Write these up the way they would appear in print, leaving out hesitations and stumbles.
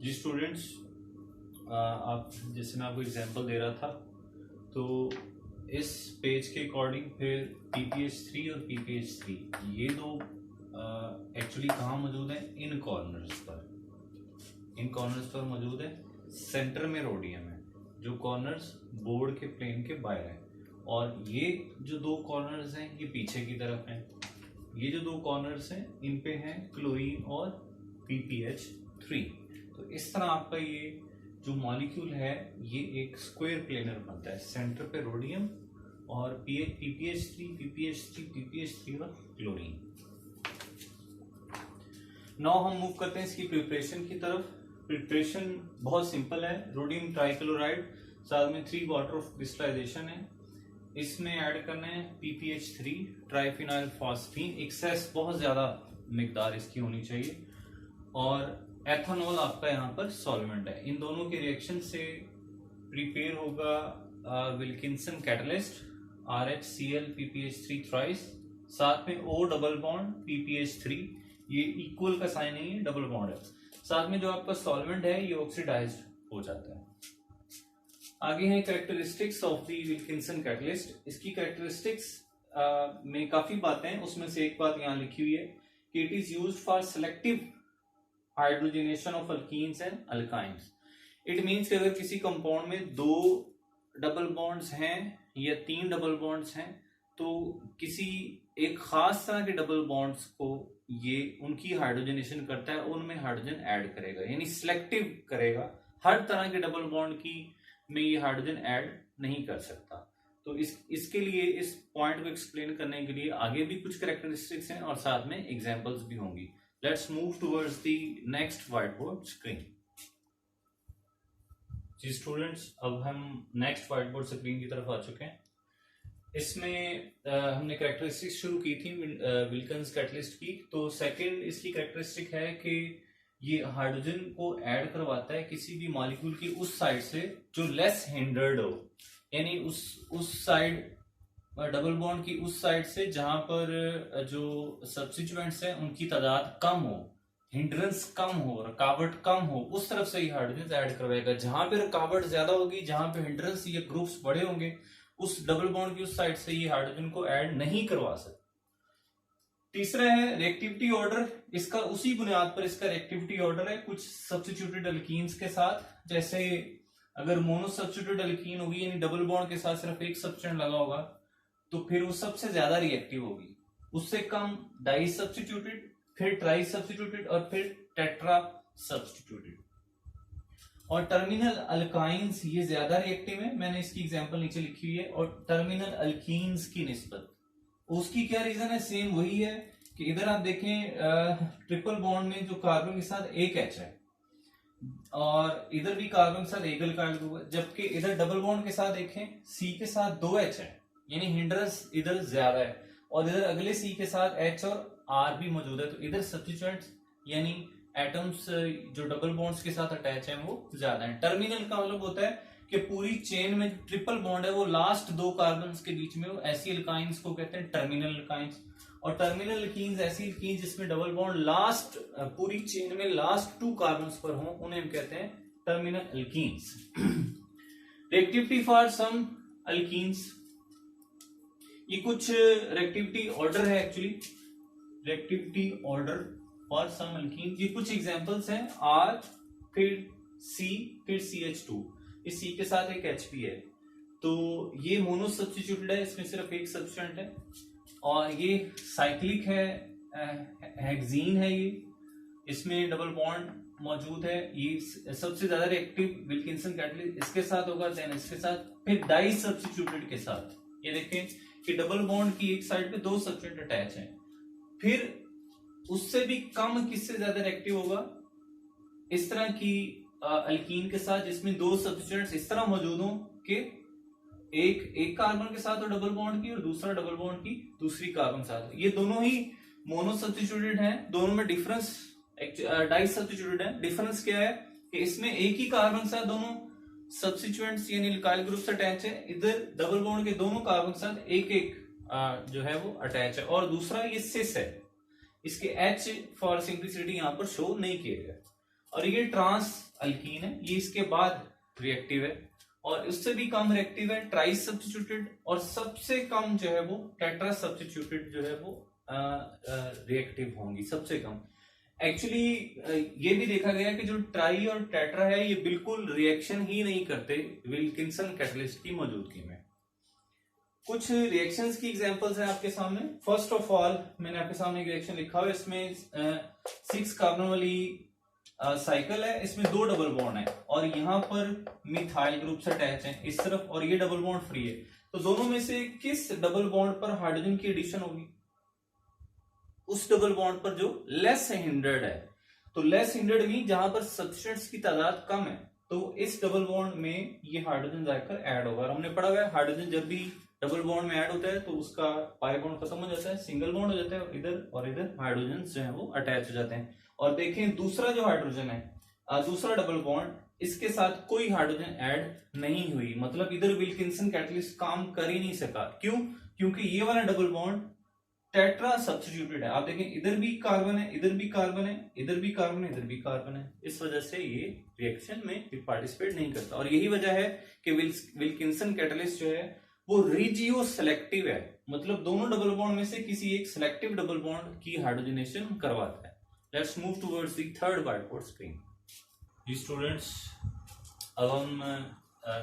जी students, आप जैसे मैं आपको एग्जांपल दे रहा था, तो इस पेज के अकॉर्डिंग फिर PPH3 और PPH3 ये दो एक्चुअली कहाँ मौजूद है? इन कॉर्नर्स पर मौजूद है। सेंटर में रोडियम है, जो कॉर्नर्स बोर्ड के प्लेन के बाहर है, और ये जो दो कॉर्नर्स हैं ये पीछे की तरफ हैं। ये जो दो कॉर्नर्स हैं इन पे हैं क्लोरीन और PPH3। तो इस तरह आपका ये जो मॉलिक्यूल है ये एक स्क्वायर प्लेनर बनता है। सेंटर पे रोडियम और PPH3 और क्लोरीन। नाउ हम मूव करते हैं इसकी प्रिपरेशन की तरफ। प्रिपरेशन बहुत सिंपल है। रोडियम ट्राइक्लोराइड साथ में 3 वाटर ऑफ क्रिस्टलाइजेशन है। इसमें ऐड करना है PPH3 ट्राइफिनाइल फॉस्फीन। एक्सेस बहुत ज्यादा मिकदार इसकी होनी चाहिए, और एथेनॉल आपका यहाँ पर सॉल्वेंट है। इन दोनों के रिएक्शन से प्रिपेयर होगा Wilkinson catalyst RHCl PPH3 thrice, साथ में O डबल बॉन्ड PPH3। ये इक्वल का साइन नहीं है, डबल बॉन्ड है। साथ में जो आपका सॉल्वेंट है ये ऑक्सीडाइज्ड हो जाता है। आगे है characteristics of the Wilkinson catalyst. इसकी कैरेक्टरिस्टिक्स में काफी बातें हैं, उसमें से एक बात यहाँ लिखी हुई है कि it is used for selective hydrogenation of alkenes and alkynes. It means कि अगर किसी कंपाउंड में 2 डबल बॉन्ड्स हैं या 3 डबल बॉन्ड्स हैं, तो किसी एक खास तरह के डबल बॉन्ड्स को ये उनकी हाइड्रोजनेशन करता है, उनमें हाइड्रोजन ऐड करेगा, यानी सिलेक्टिव करेगा। हर तरह के डबल बॉन्ड की में ये हाइड्रोजन ऐड नहीं कर सकता। तो इसके लिए इस पॉइंट को एक्सप्लेन करने के लिए आगे भी कुछ कैरेक्टरिस्टिक्स हैं और साथ में एग्जांपल्स भी होंगी। Let's move towards the next white board screen. जी स्टूडेंट्स, अब हम नेक्स्ट व्हाइट बोर्ड स्क्रीन की तरफ आ चुके हैं। इसमें हमने कैरेक्टरिस्टिक्स शुरू की थी विल्किंसन कैटलिस्ट की। तो सेकंड इसकी कैरेक्टरिस्टिक है कि ये हाइड्रोजन को ऐड करवाता है किसी भी मॉलिक्यूल की उस साइड से जो लेस हिंडर्ड हो, यानी उस साइड डबल बॉन्ड की उस साइड से जहां पर जो सब्स्टिट्यूएंट्स हैं उनकी तादाद कम हो, हिंड्रेंस कम हो, रुकावट कम हो, उस तरफ से ही हाइड्रोजन ऐड करवाएगा। जहां पे रुकावट ज्यादा होगी, जहां पे हिंड्रेंस या ग्रुप्स बड़े होंगे, उस डबल बॉन्ड की उस साइड से ये हाइड्रोजन को ऐड नहीं करवा सकते। तीसरा है रिएक्टिविटी ऑर्डर। इसका उसी बुनियाद पर इसका रिएक्टिविटी ऑर्डर है कुछ सब्स्टिट्यूटेड अल्कीन्स के साथ। जैसे अगर मोनो सब्स्टिट्यूटेड अल्कीन होगी, यानी डबल बॉन्ड के साथ सिर्फ एक सब्स्टिट्यूएंट लगा होगा, तो फिर वो सबसे ज्यादा रिएक्टिव होगी। उससे कम डाई सब्स्टिट्यूटेड, फिर ट्राई सब्स्टिट्यूटेड और फिर टेट्रा सब्स्टिट्यूटेड। और टर्मिनल अल्काइंस ये ज्यादा रिएक्टिव है। मैंने इसकी एग्जांपल नीचे लिखी हुई है। और टर्मिनल अल्कीन्स की निस्बत उसकी क्या रीजन है? सेम वही है कि इधर आप देखें ट्रिपल बॉन्ड में जो कार्बन के साथ एक H है, और इधर भी कार्बन के साथ एक अल्काइल ग्रुप है, जबकि इधर डबल बॉन्ड के साथ देखें C के साथ 2 H है, यानी हिंड्रेंस इधर ज्यादा है, और इधर अगले C के साथ H और R भी मौजूद है। तो इधर सब्स्टिट्यूएंट्स यानी एटम्स जो डबल बॉन्ड्स के साथ अटैच हैं वो ज्यादा है। टर्मिनल का मतलब होता है कि पूरी चेन में ट्रिपल बॉन्ड है वो लास्ट 2 कार्बन्स के बीच में, वो ऐसी अल्काइंस को कहते हैं टर्मिनल अल्काइंस। और टर्मिनल अल्कीन्स ऐसी अल्कीन्स जिसमें डबल बॉन्ड लास्ट पूरी चेन में लास्ट 2 कार्बन्स पर हो, उन्हें हम कहते हैं terminal alkenes. Reactivity for some alkenes, ये कुछ रिएक्टिविटी ऑर्डर है actually. Reactivity order for some alkenes, ये कुछ एग्जांपल्स हैं। R, फिर C, फिर CH2। इस C के साथ एक H भी है, तो ये मोनो सब्स्टिट्यूटेड है, इसमें सिर्फ एक सब्स्टिट्यूएंट है। और ये साइक्लिक है, हेक्सीन है ये, इसमें डबल बॉन्ड मौजूद है। ये सबसे ज्यादा रिएक्टिव विल्किंसन कैटलिस्ट इसके साथ होगा, देन इसके साथ, फिर डाई सब्स्टिट्यूटेड के साथ। ये देखें कि डबल बॉन्ड की एक साइड पे 2 सब्स्टिट्यूएंट अटैच हैं। फिर उससे भी कम किससे ज्यादा रिएक्टिव होगा? इस तरह की अल्कीन के साथ जिसमें 2 सब्स्टिट्यूएंट्स इस तरह मौजूद हो कि एक कार्बन के साथ डबल बॉन्ड की और दूसरा डबल बॉन्ड की दूसरी कार्बन के साथ। ये दोनों ही मोनो सब्स्टिट्यूटेड हैं, दोनों में डिफरेंस डाई सब्स्टिट्यूटेड है। डिफरेंस क्या है कि इसमें एक ही कार्बन के साथ दोनों सब्स्टिट्यूएंट्स यानी अल्काइल ग्रुप से अटैच है, इधर डबल बॉन्ड के दोनों कार्बन के साथ एक जो है वो अटैच है, और दूसरा ये सिस है। इसके H फॉर सिंप्लिसिटी यहाँ पर शो नहीं किया गया। और ये ट्रांस अल्कीन है, ये इसके बाद रिएक्टिव है, और उससे भी कम रिएक्टिव है ट्राई सब्स्टिट्यूटेड, और सबसे कम जो है वो टेट्रा सब्स्टिट्यूटेड जो है वो रिएक्टिव होंगी, सबसे कम। एक्चुअली ये भी देखा गया कि जो ट्राई और टेट्रा है ये बिल्कुल रिएक्शन ही नहीं करते विल्किंसन कैटलिस्ट की मौजूदगी में। कुछ रिएक्शंस की एग्जांपल्स हैं आपके सामने। फर्स्ट ऑफ ऑल मैंने आपके सामने एक रिएक्शन लिखा हुआ है, इसमें 6 कार्बन वाली साइकिल है, इसमें 2 डबल बॉन्ड है और यहाँ पर मिथाइल ग्रुप से अटैच है इस तरफ, और ये डबल बॉन्ड फ्री है। तो दोनों में से किस डबल बॉन्ड पर हाइड्रोजन की एडिशन होगी? उस डबल बॉन्ड पर जो लेस हिंड्रेड है। तो लेस हिंड्रेड मीन जहां पर सब्सटेंस की तादाद कम है, तो इस डबल बॉन्ड में ये हाइड्रोजन जाकर ऐड होगा। और हमने पढ़ा हुआ है हाइड्रोजन जब भी डबल बॉन्ड में ऐड होता है तो उसका पाई बॉन्ड खत्म हो जाता है, सिंगल बॉन्ड हो जाता है, और इधर हाइड्रोजन जो है वो अटैच हो जाते हैं। और देखें दूसरा जो हाइड्रोजन है, दूसरा डबल बॉन्ड, इसके साथ कोई हाइड्रोजन ऐड नहीं हुई, मतलब इधर विल्किंसन कैटलिस्ट काम कर ही नहीं सका। क्यों? क्योंकि ये वाला डबल बॉन्ड टेट्रा सब्स्टिट्यूटेड है। आप देखें इधर भी कार्बन है, इधर भी कार्बन है, इधर भी कार्बन है, इधर भी कार्बन है, इस वजह से ये रिएक्शन में पार्टिसिपेट नहीं करता। और यही वजह है कि विल्किंसन कैटलिस्ट जो है वो रिजियो सेलेक्टिव है, मतलब दोनों डबल बॉन्ड में से किसी एक सिलेक्टिव डबल बॉन्ड की हाइड्रोजनेशन करवाता है। Let's move towards the third white board screen. जी स्टूडेंट्स, अब हम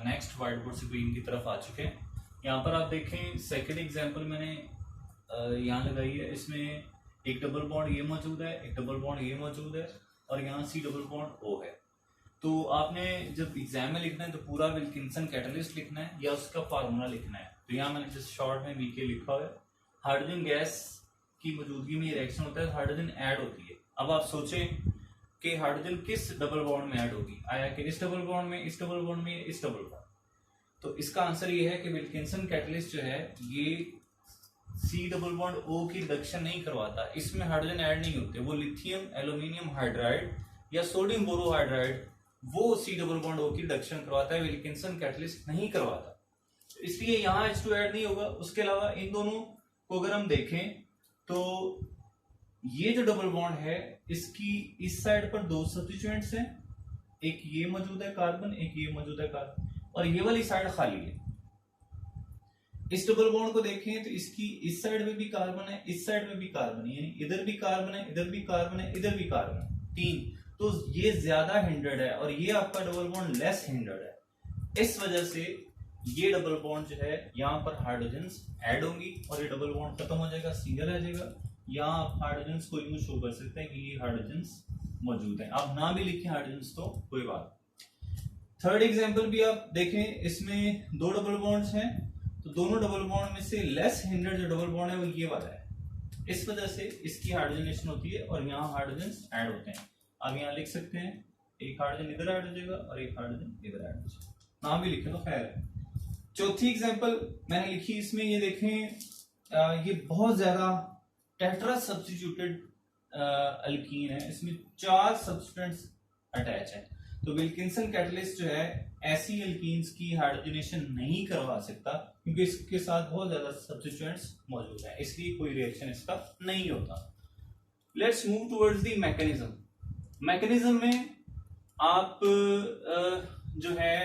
नेक्स्ट व्हाइट बोर्ड स्क्रीन की तरफ आ चुके हैं। यहाँ पर आप देखें सेकेंड एग्जाम्पल मैंने यहाँ लगाई है, इसमें एक डबल बॉन्ड ये मौजूद है, एक डबल बॉन्ड ये मौजूद है, और यहाँ सी डबल बॉन्ड ओ है। तो आपने जब एग्जाम में लिखना है तो पूरा विल्किंसन कैटलिस्ट लिखना है या उसका फार्मूला लिखना है। तो यहाँ मैंने जस्ट शॉर्ट में वीके लिखा हुआ है। हाइड्रोजन गैस की मौजूदगी में रिएक्शन होता है, हाइड्रोजन ऐड होती है। अब आप सोचें कि हाइड्रोजन किस डबल बॉन्ड में ऐड होगी, आया कि इस डबल बॉन्ड में, इस डबल बॉन्ड में, इस डबल बॉन्ड। तो इसका आंसर ये है कि विल्किंसन कैटलिस्ट जो है ये सी डबल बॉन्ड ओ की रिडक्शन नहीं करवाता, इसमें हाइड्रोजन ऐड नहीं होते। वो लिथियम एल्यूमिनियम हाइड्राइड या सोडियम बोरोहाइड्राइड वो सी डबल बॉन्ड ओ की रिडक्शन करवाता है, विल्किंसन कैटलिस्ट नहीं करवाता, इसलिए यहाँ H2 ऐड नहीं होगा। उसके अलावा इन दोनों को अगर हम देखें तो ये जो डबल बॉन्ड है इसकी इस साइड पर 2 सब्स्टिट्यूएंट्स हैं, एक ये मौजूद है कार्बन, एक ये मौजूद है कार्बन, और ये वाली साइड खाली है। इस डबल बॉन्ड को देखें तो इसकी इस साइड में भी कार्बन है, इस साइड में भी कार्बन है, यानी इधर भी कार्बन है, इधर भी कार्बन है, इधर भी कार्बन है, 3। तो ये ज्यादा हिंड्रेड है और ये आपका डबल बॉन्ड लेस हिंड्रेड है। इस वजह से ये डबल बॉन्ड जो है यहाँ पर हाइड्रोजन्स ऐड होंगी और ये डबल बॉन्ड खत्म हो जाएगा, सिंगल आ जाएगा। यहाँ आप हाइड्रोजन्स को यूं शो कर सकते हैं कि ये हाइड्रोजन्स मौजूद है। आप ना भी लिखें हाइड्रोजन्स तो कोई बात। थर्ड एग्जांपल भी आप देखें, इसमें 2 डबल बॉन्ड्स हैं, तो दोनों डबल बॉन्ड में से लेस हिंड्रेड जो डबल बॉन्ड है वो ये वाला है। इस वजह से इसकी हाइड्रोजनेशन होती है और यहाँ हाइड्रोजन्स ऐड होते हैं। आप यहाँ लिख सकते हैं एक हाइड्रोजन इधर ऐड हो जाएगा और एक हाइड्रोजन इधर ऐड हो जाएगा, नाम भी लिखे तो खैर है। चौथी एग्जांपल मैंने लिखी, इसमें ये देखें ये बहुत ज्यादा टेट्रा सब्स्टिट्यूटेड अल्कीन है, इसमें 4 सब्स्टेंट्स अटैच है। तो विल्किंसन कैटलिस्ट जो है ऐसी अल्कीन्स की हाइड्रोजनेशन नहीं करवा सकता क्योंकि इसके साथ बहुत ज्यादा सब्स्टिट्यूएंट्स मौजूद है, इसलिए कोई रिएक्शन इसका नहीं होता। Let's move towards the mechanism. Mechanism में आप जो है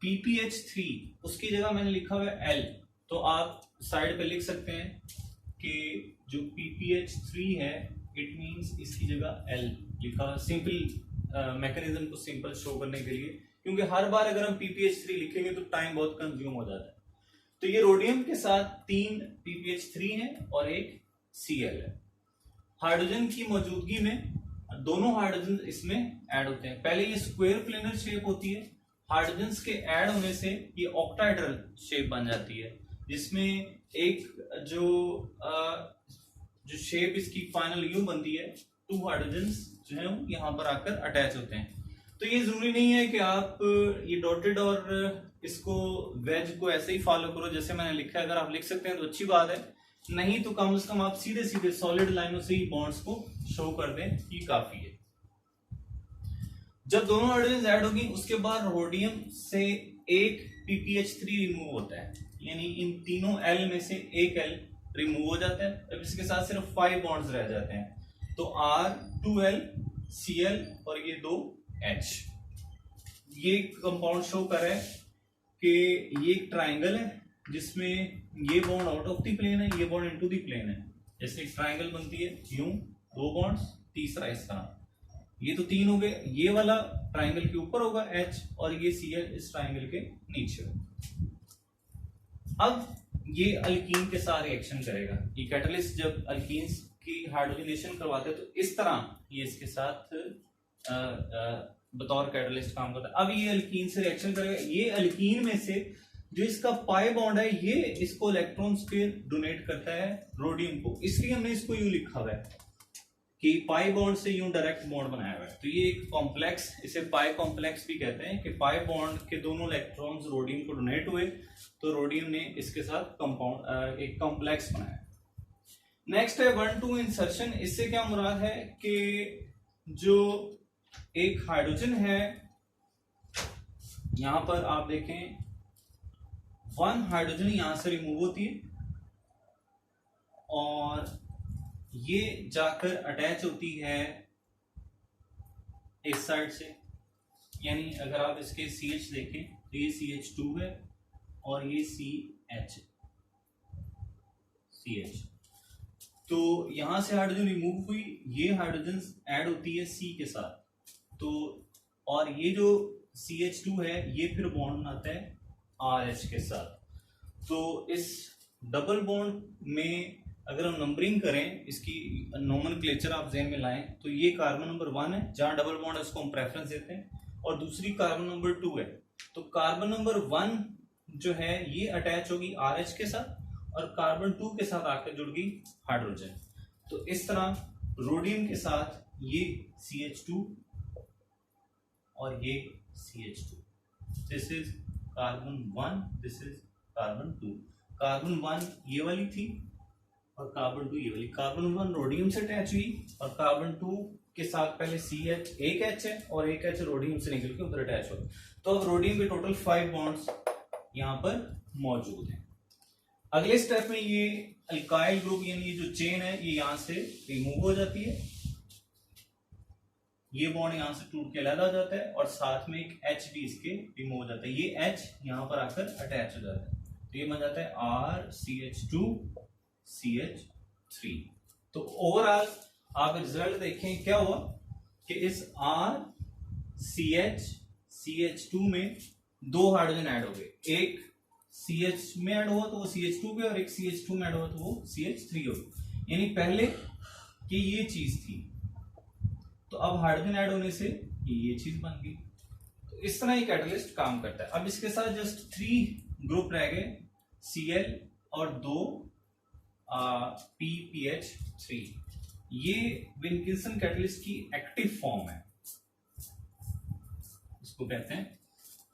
PPH3 उसकी जगह मैंने लिखा हुआ है L, तो आप साइड पे लिख सकते हैं कि जो PPH3 है इट मींस इसकी जगह L लिखा है, सिंपल मैकेनिज्म को सिंपल शो करने के लिए, क्योंकि हर बार अगर हम PPH3 लिखेंगे तो टाइम बहुत कंज्यूम हो जाता है। तो ये रोडियम के साथ 3 PPH3 है और एक Cl है। हाइड्रोजन की मौजूदगी में दोनों हाइड्रोजन इसमें ऐड होते हैं। पहले ये स्क्वायर प्लेनर शेप होती है, हाइड्रोजन्स के ऐड होने से ये ऑक्टाहेड्रल शेप बन जाती है, जिसमें एक जो शेप इसकी फाइनल यूं बनती है, 2 हाइड्रोजन्स जो है यहाँ पर आकर अटैच होते हैं। तो ये जरूरी नहीं है कि आप ये डॉटेड और इसको वेज को ऐसे ही फॉलो करो जैसे मैंने लिखा है। अगर आप लिख सकते हैं तो अच्छी बात है, नहीं तो कम से कम आप सीधे सीधे सॉलिड लाइनों से ही बॉन्ड्स को शो कर दें, ये काफी है। जब दोनों हाइड्रोजन ऐड होगी उसके बाद रोडियम से एक PPH3 रिमूव होता है, यानी इन तीनों L में से एक L रिमूव हो जाता है। अब इसके साथ सिर्फ 5 बॉन्ड्स रह जाते हैं, तो R2L Cl और ये 2 H। ये कंपाउंड शो कर रहा है कि ये एक ट्राइंगल है जिसमें ये bond out of the plane है, ये बॉन्ड इनटू द प्लेन है। जैसे एक ट्राइंगल बनती है यूं, 2 बॉन्ड्स, तीसरा इस तरह, ये तो 3 हो गए। ये वाला ट्राइंगल के ऊपर होगा H और ये Cl इस ट्राइंगल के नीचे होगा। अब ये अल्कीन के साथ रिएक्शन करेगा। ये कैटलिस्ट जब अल्कीन्स की हाइड्रोजनेशन करवाते हैं तो इस तरह ये इसके साथ बतौर कैटलिस्ट काम करता है। अब ये अल्कीन से रिएक्शन करेगा। ये अल्कीन में से जो इसका पाई बॉन्ड है ये इसको इलेक्ट्रॉन्स के डोनेट करता है रोडियम को, इसलिए हमने इसको यूं लिखा हुआ है कि पाई बॉन्ड से यूं डायरेक्ट बॉन्ड बनाया हुआ है। तो ये एक कॉम्प्लेक्स, इसे पाई कॉम्प्लेक्स भी कहते हैं कि पाई बॉन्ड के दोनों इलेक्ट्रॉन्स रोडियम को डोनेट हुए तो रोडियम ने इसके साथ कंपाउंड एक कॉम्प्लेक्स बनाया। नेक्स्ट है 1,2 इंसर्शन। इससे क्या मुराद है कि जो एक हाइड्रोजन है, यहां पर आप देखें 1 हाइड्रोजन यहां से रिमूव होती है और ये जाकर अटैच होती है इस साइड से। यानी अगर आप इसके CH देखें तो ये CH2 है और ये CH। तो यहां से हाइड्रोजन रिमूव हुई, ये हाइड्रोजन ऐड होती है C के साथ। तो और ये जो CH2 है ये फिर बॉन्ड बनाता है RH के साथ। तो इस डबल बॉन्ड में अगर हम नंबरिंग करें, इसकी नोमेनक्लेचर आप ज़हन में लाएं तो ये कार्बन नंबर 1 है, जहां डबल बॉन्ड है उसको हम प्रेफरेंस देते हैं, और दूसरी कार्बन नंबर 2 है। तो कार्बन नंबर 1 जो है ये अटैच होगी RH के साथ और कार्बन 2 के साथ आकर जुड़ गई हाइड्रोजन। तो इस तरह रोडियम के साथ ये CH2 और ये CH2, this is carbon 1, this is carbon 2। Carbon 1 ये वाली थी और कार्बन 2 ये वाली। कार्बन 1 रोडियम से अटैच हुई और कार्बन 2 के साथ पहले CH, एक H है और एक H रोडियम से निकल के उधर अटैच हो। तो अब रोडियम के टोटल 5 बॉन्ड्स यहां पर मौजूद हैं। अगले स्टेप में ये अल्काइल ग्रुप यानी ये जो चेन है ये यहां से रिमूव हो जाती है, ये बॉन्ड यहां से टूट के अलग हो जाता है और साथ में एक H भी इसके रिमूव हो जाता है। ये H यहां पर आकर अटैच हो जाता है तो ये बन जाता है RCH2 CH3। तो ओवरऑल आप रिजल्ट देखें क्या हुआ कि इस RCH CH2 में 2 हाइड्रोजन ऐड हो गए, एक CH में ऐड हुआ तो वो CH2 पे और एक CH2 में ऐड हुआ तो वो CH3 हो गया। यानी पहले कि ये चीज थी तो अब हाइड्रोजन ऐड होने से ये चीज बन गई। तो इस तरह ये कैटलिस्ट काम करता है। अब इसके साथ जस्ट 3 ग्रुप रह गए, Cl और 2 PPH3। ये विल्किंसन कैटलिस्ट की एक्टिव फॉर्म है इसको कहते हैं।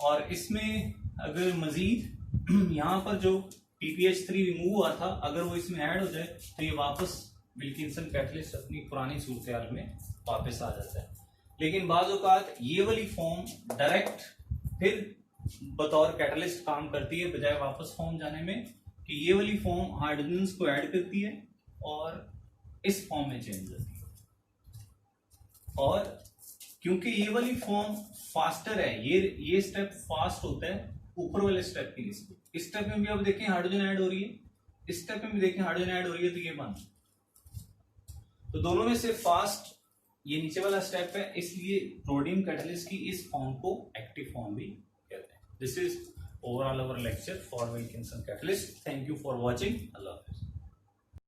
और इसमें अगर मजीद यहां पर जो PPH3 रिमूव हुआ था अगर वो इसमें ऐड हो जाए तो ये वापस विल्किंसन कैटलिस्ट अपनी पुरानी सूरत में वापस आ जाता है। लेकिन बाज़ औक़ात ये वाली फॉर्म डायरेक्ट फिर बतौर कैटलिस्ट काम करती है बजाय वापस फॉर्म जाने में, कि ये वाली फॉर्म हाइड्रोजन्स को ऐड करती है और इस फॉर्म में चेंज होती है। और क्योंकि ये वाली फॉर्म फास्टर है, ये स्टेप फास्ट होता है ऊपर वाले स्टेप की निस्बत। इस स्टेप में भी अब देखें हाइड्रोजन ऐड हो रही है, इस स्टेप में भी देखें हाइड्रोजन ऐड हो रही है, तो ये बन। तो दोनों में से फास्ट ये नीचे वाला स्टेप है, इसलिए रोडियम कैटलिस्ट की इस फॉर्म को एक्टिव फॉर्म भी कहते हैं। This is overall our lecture for Wilkinson catalyst. Thank you for watching. अल्लाह हाफिज़।